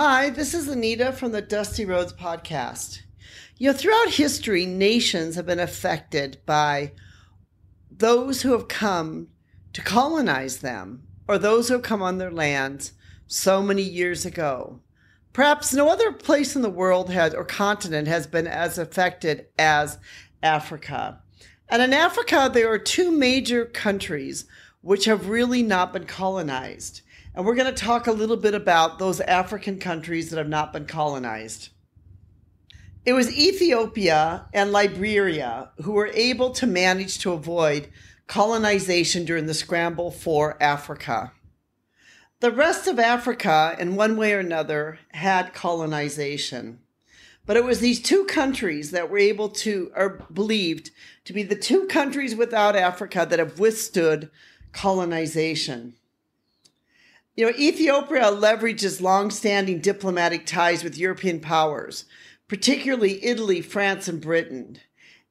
Hi, this is Anita from the Dusty Roads podcast. Throughout history, nations have been affected by those who have come to colonize them or those who have come on their lands so many years ago. Perhaps no other place in the world or continent has been as affected as Africa. And in Africa, there are two major countries which have really not been colonized. And we're going to talk a little bit about those African countries that have not been colonized. It was Ethiopia and Liberia who were able to manage to avoid colonization during the scramble for Africa. The rest of Africa, in one way or another, had colonization. But it was these two countries that were able to, or believed to be the two countries without Africa that have withstood colonization. Ethiopia leverages long-standing diplomatic ties with European powers, particularly Italy, France, and Britain.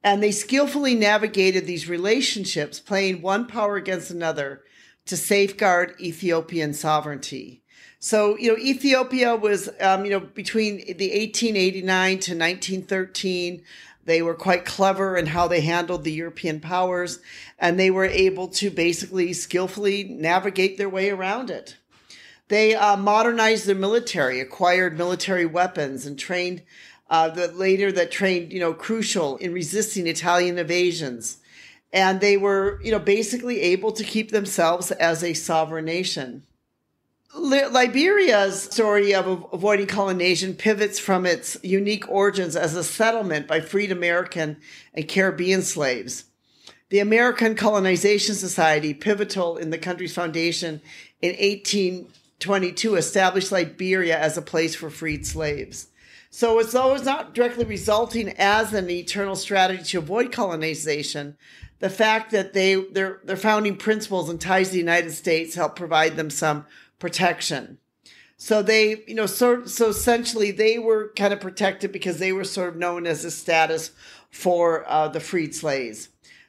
And they skillfully navigated these relationships, playing one power against another to safeguard Ethiopian sovereignty. So, Ethiopia was, between the 1889 to 1913, they were quite clever in how they handled the European powers, and they were able to basically skillfully navigate their way around it. They modernized their military, acquired military weapons, and trained crucial in resisting Italian invasions. And they were, basically able to keep themselves as a sovereign nation. Liberia's story of avoiding colonization pivots from its unique origins as a settlement by freed American and Caribbean slaves. The American Colonization Society, pivotal in the country's foundation in 1822, established Liberia as a place for freed slaves. So it's always not directly resulting as an eternal strategy to avoid colonization. The fact that their founding principles and ties to the United States help provide them some protection. So they, so essentially they were kind of protected because they were sort of known as a status for the freed slaves.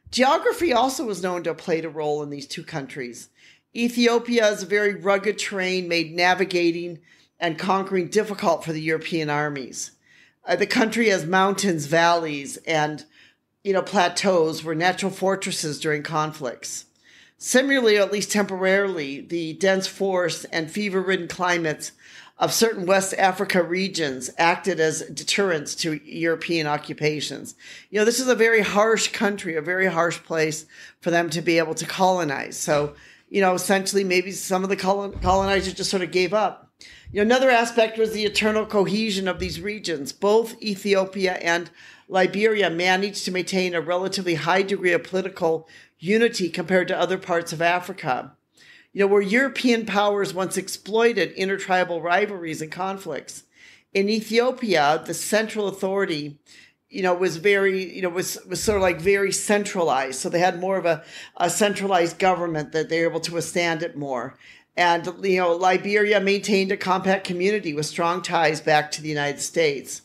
Geography also was known to have played a role in these two countries. Ethiopia's very rugged terrain made navigating and conquering difficult for the European armies. The country has mountains, valleys, and plateaus were natural fortresses during conflicts. Similarly, at least temporarily, the dense forests and fever-ridden climates of certain West Africa regions acted as deterrents to European occupations. This is a very harsh country, a very harsh place for them to be able to colonize. So, essentially maybe some of the colonizers just sort of gave up. Another aspect was the eternal cohesion of these regions. Both Ethiopia and Liberia managed to maintain a relatively high degree of political unity compared to other parts of Africa. Where European powers once exploited intertribal rivalries and conflicts. In Ethiopia, the central authority, was very, was sort of like very centralized. So they had more of a centralized government that they were able to withstand it more. And, Liberia maintained a compact community with strong ties back to the United States.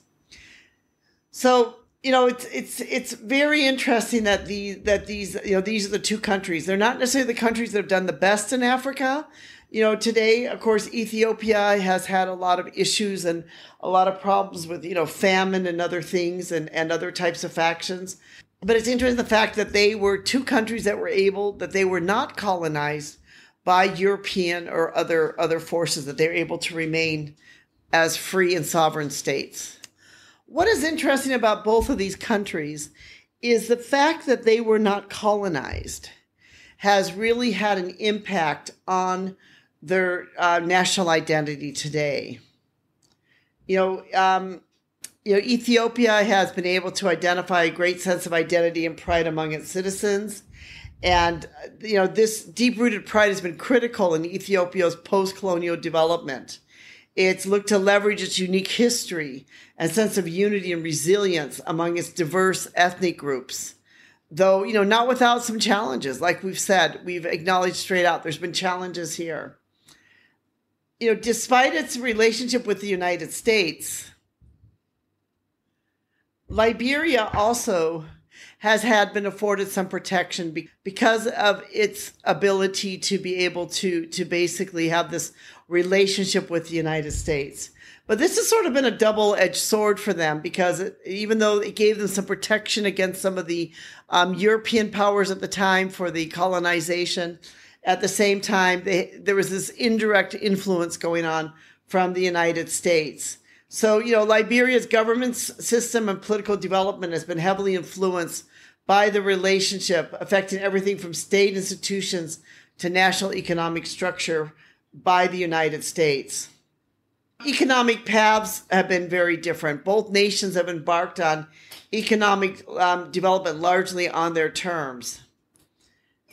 So, it's very interesting that these are the two countries. They're not necessarily the countries that have done the best in Africa. Today, of course, Ethiopia has had a lot of issues and a lot of problems with, famine and other things and other types of factions. But it's interesting the fact that they were two countries that they were not colonized by European or other forces, that they were able to remain as free and sovereign states. What is interesting about both of these countries is the fact that they were not colonized has really had an impact on their national identity today. Ethiopia has been able to identify a great sense of identity and pride among its citizens. And, this deep-rooted pride has been critical in Ethiopia's post-colonial development. It's looked to leverage its unique history and sense of unity and resilience among its diverse ethnic groups. Though, not without some challenges. Like we've said, we've acknowledged straight out, there's been challenges here. Despite its relationship with the United States, Liberia also has been afforded some protection because of its ability to be able to basically have this relationship with the United States. But this has sort of been a double-edged sword for them because even though it gave them some protection against some of the European powers at the time for the colonization, at the same time, there was this indirect influence going on from the United States. So, Liberia's government system and political development has been heavily influenced by the relationship affecting everything from state institutions to national economic structure by the United States. Economic paths have been very different. Both nations have embarked on economic development largely on their terms.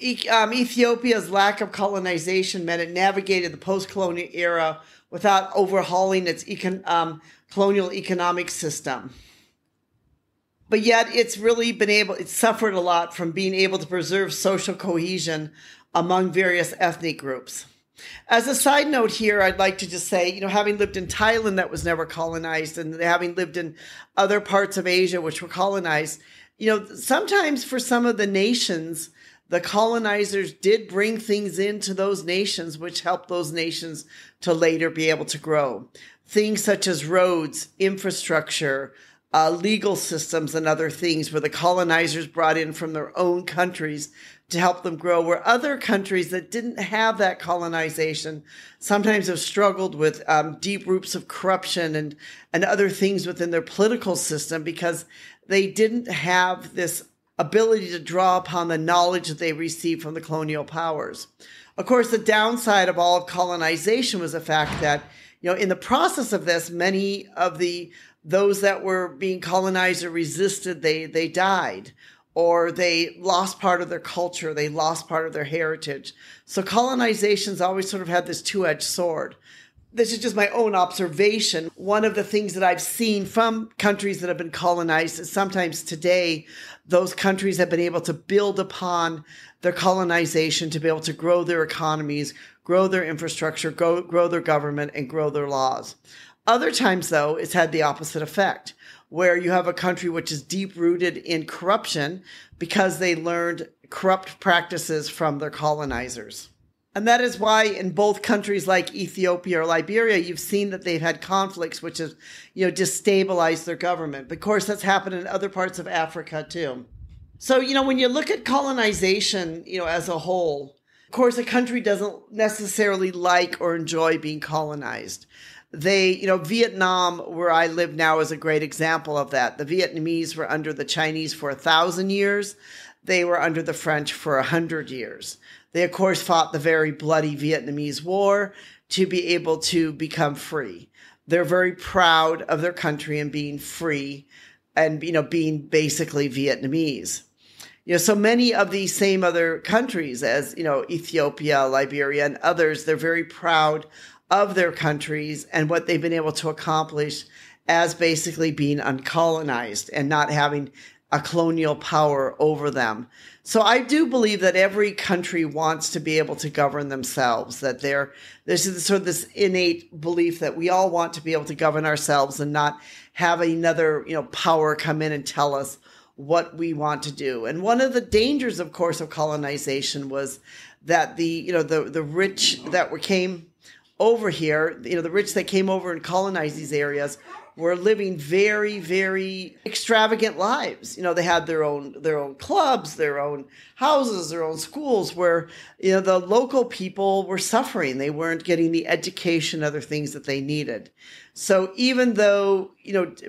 Ethiopia's lack of colonization meant it navigated the post-colonial era without overhauling its colonial economic system. But yet it's suffered a lot from being able to preserve social cohesion among various ethnic groups. As a side note here, I'd like to just say, having lived in Thailand that was never colonized and having lived in other parts of Asia which were colonized, sometimes for some of the nations, the colonizers did bring things into those nations which helped those nations to later be able to grow. Things such as roads, infrastructure, legal systems, and other things where the colonizers brought in from their own countries to help them grow, where other countries that didn't have that colonization sometimes have struggled with deep roots of corruption and other things within their political system because they didn't have this ability to draw upon the knowledge that they received from the colonial powers. Of course, the downside of all colonization was the fact that, in the process of this, many of those that were being colonized or resisted, they died, or they lost part of their culture, they lost part of their heritage. So colonization's always sort of had this two-edged sword. This is just my own observation. One of the things that I've seen from countries that have been colonized is sometimes today, those countries have been able to build upon their colonization to be able to grow their economies, grow their infrastructure, grow their government, and grow their laws. Other times, though, it's had the opposite effect, where you have a country which is deep-rooted in corruption because they learned corrupt practices from their colonizers. And that is why in both countries like Ethiopia or Liberia, you've seen that they've had conflicts which have, destabilized their government. But of course, that's happened in other parts of Africa too. So, when you look at colonization, as a whole, of course, a country doesn't necessarily like or enjoy being colonized. Vietnam, where I live now, is a great example of that. The Vietnamese were under the Chinese for 1,000 years. They were under the French for 100 years. They, of course, fought the very bloody Vietnamese War to be able to become free. They're very proud of their country and being free and, being basically Vietnamese. So many of these same other countries as, Ethiopia, Liberia, and others, they're very proud of their countries and what they've been able to accomplish as basically being uncolonized and not having a colonial power over them. So I do believe that every country wants to be able to govern themselves, that there's sort of this innate belief that we all want to be able to govern ourselves and not have another, power come in and tell us what we want to do. And one of the dangers, of course, of colonization was that the rich that came over here, the rich that came over and colonized these areas were living very, very extravagant lives. They had their own clubs, their own houses, their own schools where, the local people were suffering. They weren't getting the education, other things that they needed. So even though,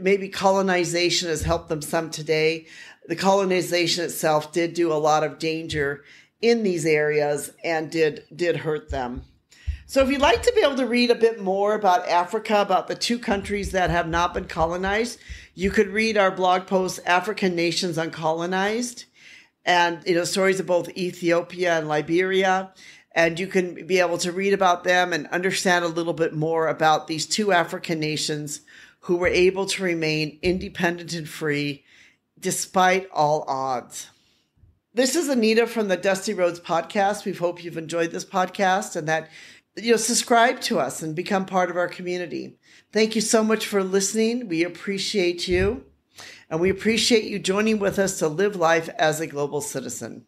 maybe colonization has helped them some today, the colonization itself did do a lot of danger in these areas and did hurt them. So if you'd like to be able to read a bit more about Africa, about the two countries that have not been colonized, you could read our blog post, African Nations Uncolonized, and stories of both Ethiopia and Liberia. And you can be able to read about them and understand a little bit more about these two African nations who were able to remain independent and free despite all odds. This is Anita from the Dusty Roads podcast. We hope you've enjoyed this podcast and that subscribe to us and become part of our community. Thank you so much for listening. We appreciate you, and we appreciate you joining with us to live life as a global citizen.